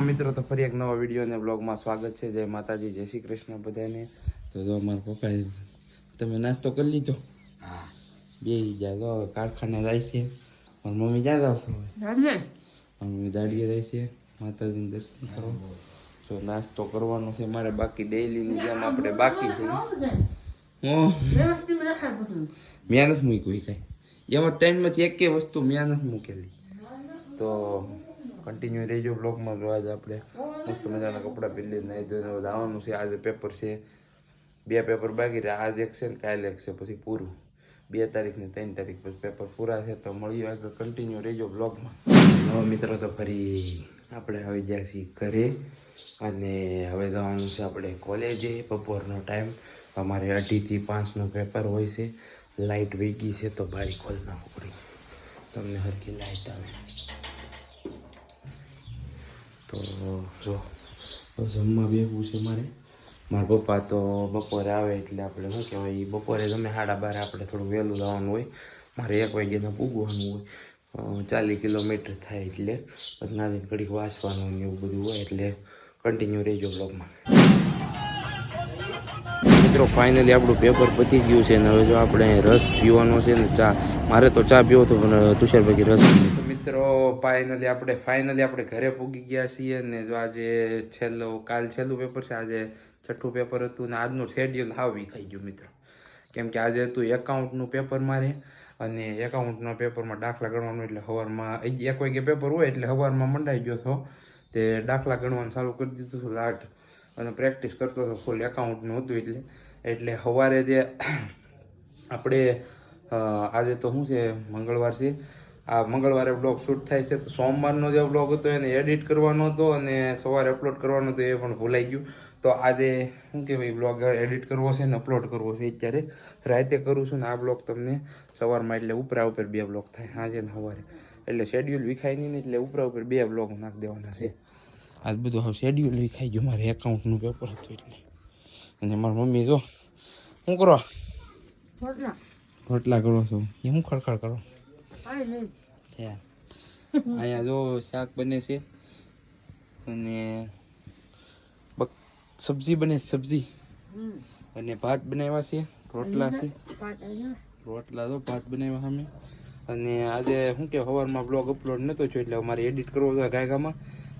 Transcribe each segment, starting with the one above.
નવા મિત્રો તો ફરી એક નવા વિડીયો અને બ્લોગમાં સ્વાગત છે. જય માતાજી, જય શ્રી કૃષ્ણ બધાને. તો જો મારા પપ્પાએ તમે નાસ્તો કરી લીધો? હા. બે જા તો કારખાને જાય છે. મારી મમ્મી ક્યાં જાવ છો? મારી મમ્મી દાડીએ જાય છે માતાજીને દર્શન કરો. તો નાસ્તો કરવાનો છે મારે બાકી ડેઈલીની જેમ આપણે બાકી છે. મેં નથી મૂક્યું કાંઈ એમાં ત્રણમાંથી એક વસ્તુ મેં નથી મૂકેલી. તો કન્ટિન્યુ રહેજો બ્લોગમાં. જો આજે આપણે મસ્ત મજાના કપડાં પહેરી નહીં ધોઈને જવાનું છે. આજે પેપર છે, 2 પેપર બાકી રહે. આજ એક છે ને કાલે એક છે, પછી પૂરું. 2 તારીખ ને 3 તારીખ પછી પેપર પૂરા છે. તો મળીએ આગળ, કન્ટિન્યુ રહેજો બ્લોગમાં. હવે મિત્રો તો ફરી આપણે આવી ગયા છીએ ઘરે અને હવે જવાનું છે આપણે કોલેજે. બપોરનો ટાઈમ, અમારે 2:30 થી 5નું પેપર હોય છે. લાઇટ વેગી છે તો બારી ખોલ નાખવું પડી, તમને હરકી લાઇટ આવે. તો જો જમવા બેસવું છે મારે. મારા પપ્પા તો બપોરે આવે એટલે આપણે શું કહેવાય, બપોરે તમે 12:30 આપણે થોડું વહેલું જવાનું હોય. મારે 1 વાગ્યાના પૂગવાનું હોય. 40 કિલોમીટર થાય એટલે પછી નાની ઘડીક વાંચવાનું ને એવું બધું હોય. એટલે કન્ટિન્યુ રહેજો બ્લોગમાં. મિત્રો ફાઇનલી આપણું પેપર પતી ગયું છે ને હવે જો આપણે રસ પીવાનો છે ને ચા. મારે તો ચા પીવો હતો પણ તુષારભાઈ રસ. મિત્રો ફાઇનલી આપણે ઘરે પૂગી ગયા છીએ ને જો આજે કાલ છેલ્લું પેપર છે. આજે 6થું પેપર હતું ને આજનું શેડ્યુલ હાવ વિખાઈ ગયું મિત્રો. કેમ કે આજે હતું એકાઉન્ટનું પેપર મારે અને એકાઉન્ટના પેપરમાં દાખલા ગણવાનું. એટલે સવારમાં 1 વાગે પેપર હોય એટલે સવારમાં મંડાઈ ગયો હતો. તે દાખલા ગણવાનું ચાલુ કરી દીધું હતું લાટ અને પ્રેક્ટિસ કરતો હતો ફૂલ. એકાઉન્ટનું હતું એટલે સવારે જે આપણે આજે તો શું છે, મંગળવાર છે. આ મંગળવારે બ્લોગ શૂટ થાય છે. તો સોમવારનો જે બ્લોગ હતો એને એડિટ કરવાનો હતો અને સવારે અપલોડ કરવાનો હતો, એ પણ ભૂલાઈ ગયું. તો આજે શું કહેવાય, બ્લોગ એડિટ કરવો છે ને અપલોડ કરવો છે. અત્યારે રાતે કરું છું ને આ બ્લોગ તમને સવારમાં, એટલે ઉપરા ઉપર 2 બ્લોગ થાય, સાંજે ને સવારે. એટલે શેડ્યુલ વિખાય નહીં, એટલે ઉપરા ઉપર 2 બ્લોગ નાખી દેવાના છે. આજ બધું હવે શેડ્યુલ વિખાઈ ગયું. મારે એકાઉન્ટનું પેપર હતું એટલે. અને મારી મમ્મી જો શું કરો? રોટલા કરો છો? એ શું ખડખડ કરો? અહીંયા જો શાક બને છે અને સબ્જી બને, સબ્જી અને ભાત બનાવ્યા છે. રોટલા છે, રોટલા તો ભાત બનાવ્યા અમે. અને આજે શું કે સવારમાં બ્લોગ અપલોડ નહોતો થયો એટલે અમારે એડિટ કરવો હતો ગાયગામાં.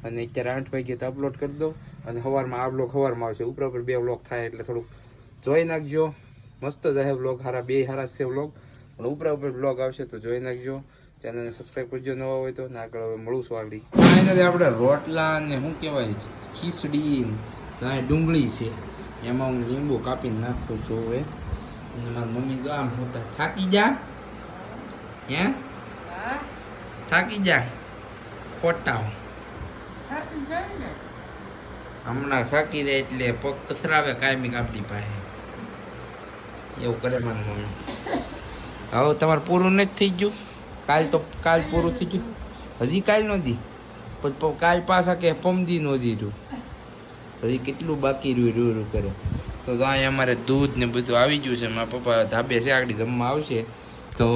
અને અત્યારે 8 વાગે તો અપલોડ કરી દઉં અને સવારમાં આ બ્લોગ સવારમાં આવશે. ઉપર 2 બ્લોગ થાય એટલે થોડુંક જોઈ નાખજો. મસ્ત જાય બ્લોગ, સારા 2 સારા છે બ્લોગ. પણ ઉપર બ્લોગ આવશે તો જોઈ નાખજો. ચેનલને સબસ્ક્રાઈબ કરજો નવા હોય તો. આગળ હવે મળું છું આગળ. ફાઇનલી આપણે રોટલા ને શું કહેવાય ખીચડી, ડુંગળી છે એમાં હું લીંબુ કાપીને નાખું છું હવે. અને મારી મમ્મી જો આમ હોતા થાકી જા, હે થાકી જા ખોટા હમણાં થાકી જાય એટલે પગ કથરાવે કાયમી આપણી પાસે. એવું કરે મારી મમ્મી. હવે તમારે પૂરું નથી થઈ ગયું? કાલ પૂરું થઈ ગયું? હજી કાલ નહોતી પછી કાલ પાછા કે પમદી નહોતી રહ્યું. હજી કેટલું બાકી રહ્યું કરે. તો અહીંયા અમારે દૂધ ને બધું આવી ગયું છે. મારા પપ્પા ધાબે છે, આગળ જમવા આવશે. તો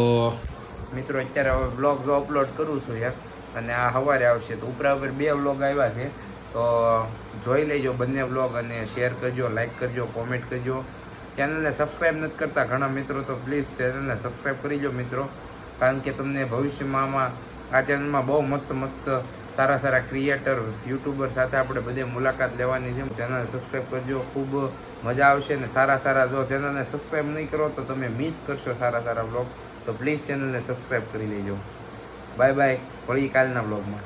મિત્રો અત્યારે હવે બ્લોગ જો અપલોડ કરું છું યાર, અને આ સવારે આવશે. તો ઉપરા ઉપર 2 બ્લોગ આવ્યા છે. તો જોઈ લેજો બંને બ્લોગ અને શેર કરજો, લાઈક કરજો, કોમેન્ટ કરજો. ચેનલને સબસ્ક્રાઈબ નથી કરતા ઘણા મિત્રો, તો પ્લીઝ ચેનલને સબસ્ક્રાઈબ કરી લો મિત્રો. કારણ કે તમને ભવિષ્યમાં આ ચેનલમાં બહુ મસ્ત સારા ક્રિએટર, યુટ્યુબર સાથે આપણે બધે મુલાકાત લેવાની છે. ચેનલને સબસ્ક્રાઈબ કરજો, ખૂબ મજા આવશે. ને સારા જો ચેનલને સબસ્ક્રાઈબ નહીં કરો તો તમે મિસ કરશો સારા બ્લોગ. તો પ્લીઝ ચેનલને સબસ્ક્રાઈબ કરી દેજો. બાય બાય, વળી કાલના બ્લોગમાં.